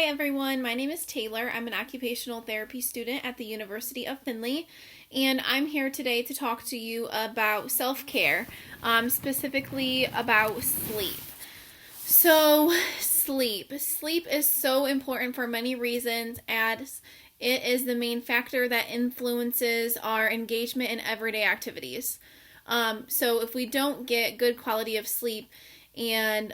Hi everyone, my name is Taylor. I'm an occupational therapy student at the University of Findlay, and I'm here today to talk to you about self-care, specifically about sleep. So, sleep. Sleep is so important for many reasons, as it is the main factor that influences our engagement in everyday activities. So if we don't get good quality of sleep and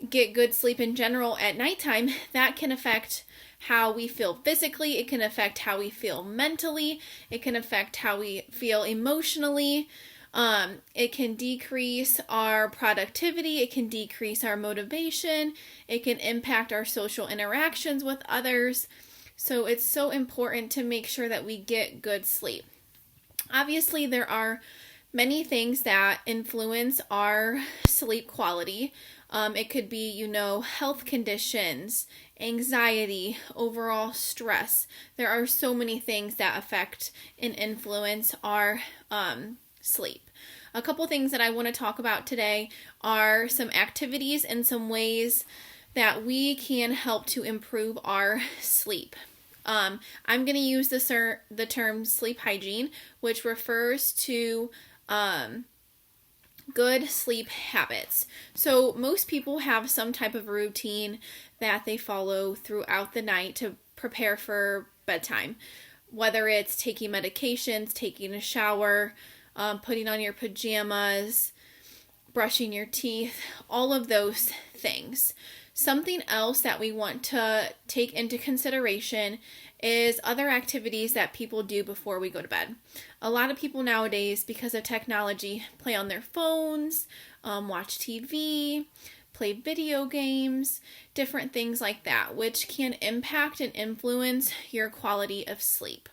get good sleep in general at nighttime, that can affect how we feel physically. It can affect how we feel mentally. It can affect how we feel emotionally. It can decrease our productivity. It can decrease our motivation. It can impact our social interactions with others. So it's so important to make sure that we get good sleep. Obviously, there are many things that influence our sleep quality. It could be, health conditions, anxiety, overall stress. There are so many things that affect and influence our sleep. A couple things that I want to talk about today are some activities and some ways that we can help to improve our sleep. I'm going to use the term sleep hygiene, which refers to good sleep habits. So most people have some type of routine that they follow throughout the night to prepare for bedtime, whether it's taking medications, taking a shower, putting on your pajamas, brushing your teeth, all of those things. Something else that we want to take into consideration is other activities that people do before we go to bed. A lot of people nowadays, because of technology, play on their phones, watch TV, play video games, different things like that, which can impact and influence your quality of sleep.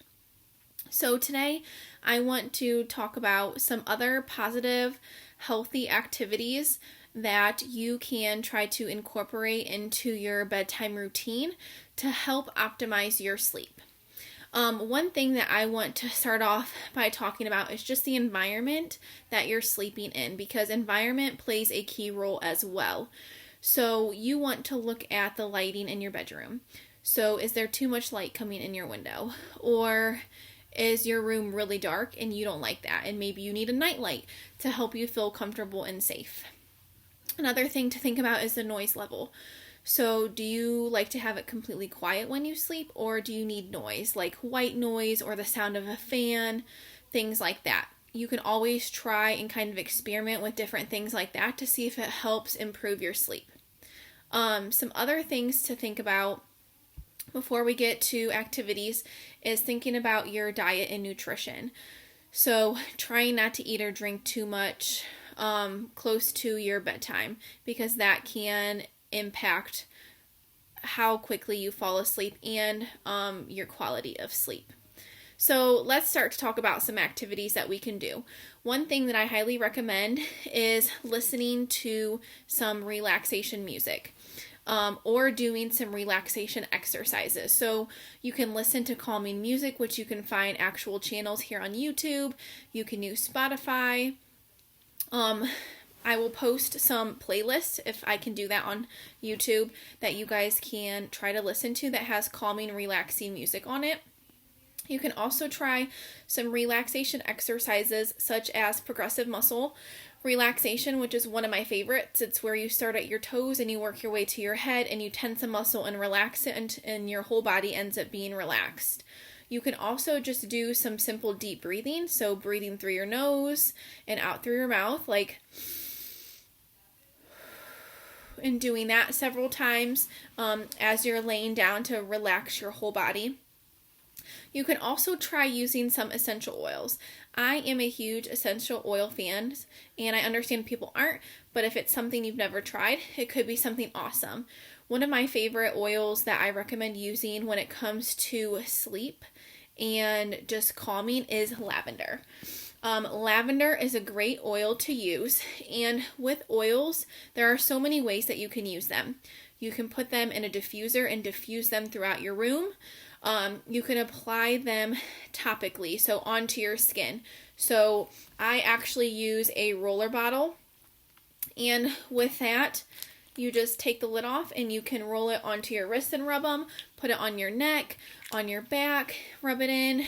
So today, I want to talk about some other positive, healthy activities that you can try to incorporate into your bedtime routine to help optimize your sleep. One thing that I want to start off by talking about is just the environment that you're sleeping in, because environment plays a key role as well. So you want to look at the lighting in your bedroom. So is there too much light coming in your window? Or is your room really dark and you don't like that? And maybe you need a night light to help you feel comfortable and safe. Another thing to think about is the noise level. So do you like to have it completely quiet when you sleep, or do you need noise, like white noise or the sound of a fan, things like that? You can always try and kind of experiment with different things like that to see if it helps improve your sleep. Some other things to think about before we get to activities is thinking about your diet and nutrition. So trying not to eat or drink too much close to your bedtime, because that can impact how quickly you fall asleep and your quality of sleep. So let's start to talk about some activities that we can do. One thing that I highly recommend is listening to some relaxation music. Or doing some relaxation exercises. So you can listen to calming music, which you can find actual channels here on YouTube. You can use Spotify. I will post some playlists, if I can do that on YouTube, that you guys can try to listen to that has calming, relaxing music on it. You can also try some relaxation exercises such as progressive muscle relaxation, which is one of my favorites. It's where you start at your toes and you work your way to your head and you tense a muscle and relax it, and your whole body ends up being relaxed. You can also just do some simple deep breathing, so breathing through your nose and out through your mouth, and doing that several times as you're laying down to relax your whole body. You can also try using some essential oils. I am a huge essential oil fan, and I understand people aren't, but if it's something you've never tried, it could be something awesome. One of my favorite oils that I recommend using when it comes to sleep and just calming is lavender. Lavender is a great oil to use, and with oils, there are so many ways that you can use them. You can put them in a diffuser and diffuse them throughout your room. You can apply them topically, so onto your skin. So I actually use a roller bottle, and with that, you just take the lid off and you can roll it onto your wrists and rub them, put it on your neck, on your back, rub it in.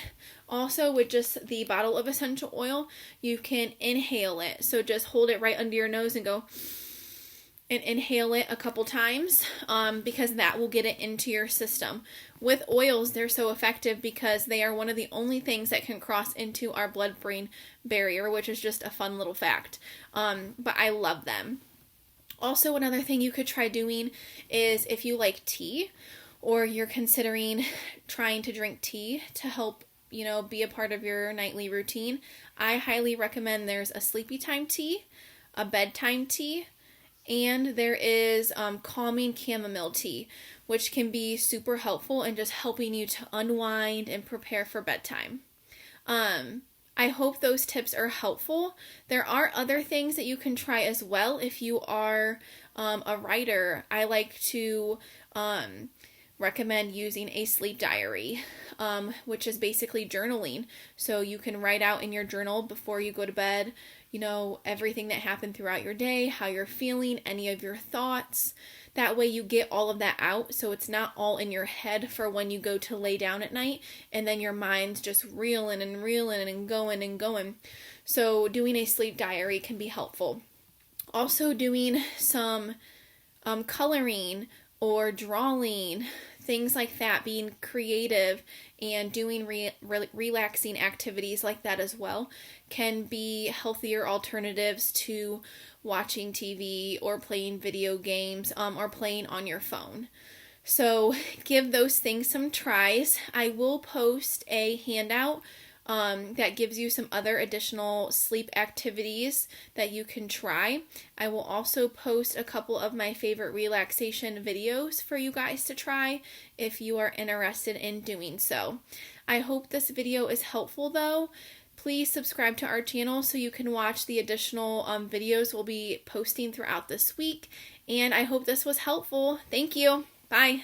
Also, with just the bottle of essential oil, you can inhale it. So just hold it right under your nose and go and inhale it a couple times, because that will get it into your system. With oils, they're so effective because they are one of the only things that can cross into our blood-brain barrier, which is just a fun little fact. But I love them. Also, another thing you could try doing is if you like tea or you're considering trying to drink tea to help, be a part of your nightly routine, I highly recommend there's a sleepy time tea, a bedtime tea, and there is calming chamomile tea, which can be super helpful in just helping you to unwind and prepare for bedtime. I hope those tips are helpful. There are other things that you can try as well if you are a writer. I like to recommend using a sleep diary, which is basically journaling. So you can write out in your journal before you go to bed, everything that happened throughout your day, how you're feeling, any of your thoughts. That way you get all of that out, so it's not all in your head for when you go to lay down at night, and then your mind's just reeling and going. So doing a sleep diary can be helpful. Also doing some coloring or drawing, things like that, being creative and doing relaxing activities like that as well can be healthier alternatives to watching TV or playing video games or playing on your phone. So give those things some tries. I will post a handout that gives you some other additional sleep activities that you can try. I will also post a couple of my favorite relaxation videos for you guys to try if you are interested in doing so. I hope this video is helpful though. Please subscribe to our channel so you can watch the additional videos we'll be posting throughout this week. And I hope this was helpful. Thank you. Bye.